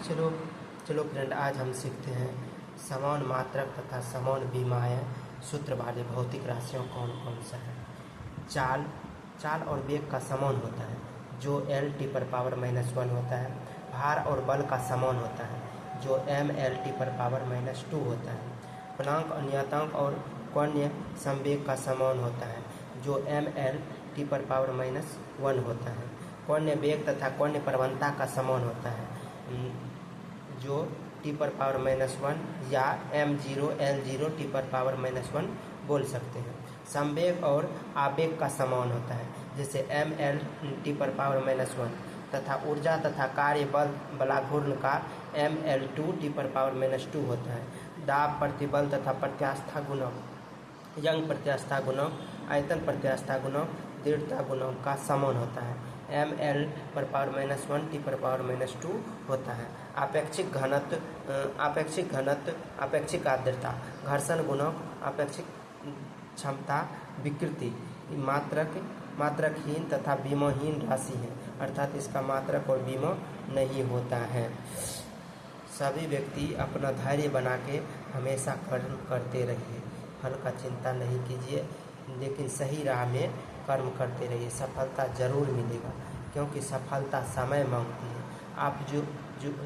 चलो चलो फ्रेंड, आज हम सीखते हैं समान मात्रक तथा समान विमाएँ सूत्र वाले भौतिक राशियों कौन कौन सा है। चाल चाल और वेग का समान होता है जो L t⁻⁻1 होता है। भार और बल का समान होता है जो mL t⁻⁻2 होता है। प्लांक नियतांक और कोणीय संवेग का समान होता है जो mL t⁻⁻1 होता है। कोणीय वेग तथा कोणीय प्रवणता का समान होता है जो t⁻⁻1 या m0 L0 t⁻⁻1 बोल सकते हैं। संवेग और आवेग का समान होता है जैसे mL t⁻⁻1 तथा ऊर्जा तथा कार्य बल बलाघूर्ण का mL2 t⁻⁻2 होता है। दाब प्रतिबल तथा प्रत्यास्था गुणक, यंग प्रत्यास्था गुणक, आयतन प्रत्यास्था गुणक, दृढ़ता गुणक का समान होता है mL⁻⁻1 t⁻⁻2 होता है। आपेक्षिक घनत्व, आपेक्षिक आर्द्रता, घर्षण गुणक, आपेक्षिक क्षमता, विकृति मात्रकहीन तथा विमहीन राशि है, अर्थात इसका मात्रक और विम नहीं होता है। सभी व्यक्ति अपना धैर्य बना के हमेशा कर्म करते रहिए, फल का चिंता नहीं कीजिए, लेकिन सही राह में कर्म करते रहिए, सफलता ज़रूर मिलेगा, क्योंकि सफलता समय मांगती है। आप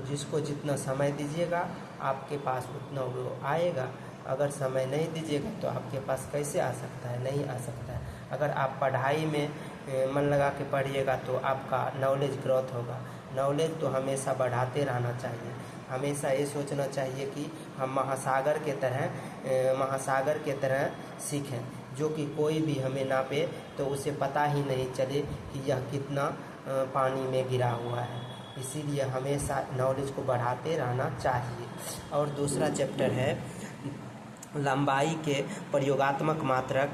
जिसको जितना समय दीजिएगा आपके पास उतना वो आएगा। अगर समय नहीं दीजिएगा तो आपके पास कैसे आ सकता है, नहीं आ सकता है। अगर आप पढ़ाई में मन लगा के पढ़िएगा तो आपका नॉलेज ग्रोथ होगा। नॉलेज तो हमेशा बढ़ाते रहना चाहिए, हमेशा ये सोचना चाहिए कि हम महासागर के तरह सीखें, जो कि कोई भी हमें नापे तो उसे पता ही नहीं चले कि यह कितना पानी में गिरा हुआ है। इसीलिए हमेशा नॉलेज को बढ़ाते रहना चाहिए। और दूसरा चैप्टर है लंबाई के प्रयोगात्मक मात्रक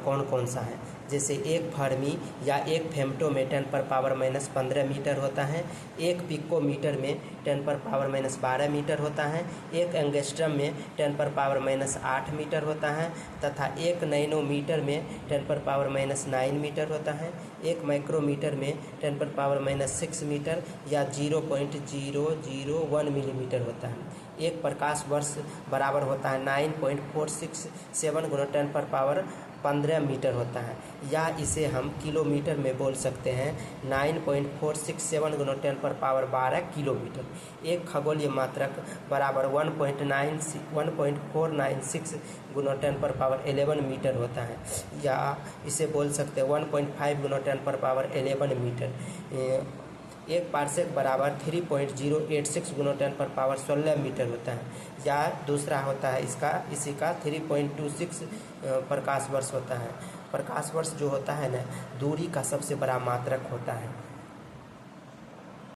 कौन कौन सा है। जैसे एक फर्मी या एक फेम्टो में 10⁻⁻15 मीटर होता है, एक पिकोमीटर में 10⁻⁻12 मीटर होता है, एक एंगस्ट्रम में 10⁻⁻8 मीटर होता है तथा एक नैनोमीटर में 10⁻⁻9 मीटर होता है। एक माइक्रोमीटर में 10⁻⁻6 मीटर या 0.001 मिलीमीटर होता है। एक प्रकाश वर्ष बराबर होता है 9.467 × 10⁻15 मीटर होता है, या इसे हम किलोमीटर में बोल सकते हैं 9.467 × 10⁻12 किलोमीटर। एक खगोलीय मात्रक बराबर 1.496 × 10⁻11 मीटर होता है, या इसे बोल सकते हैं 1.5 × 10⁻11 मीटर। एक पार्सेक बराबर 3.086 × 10⁻16 मीटर होता है, या दूसरा होता है इसी का 3.26 प्रकाश वर्ष होता है। प्रकाश वर्ष जो होता है ना, दूरी का सबसे बड़ा मात्रक होता है।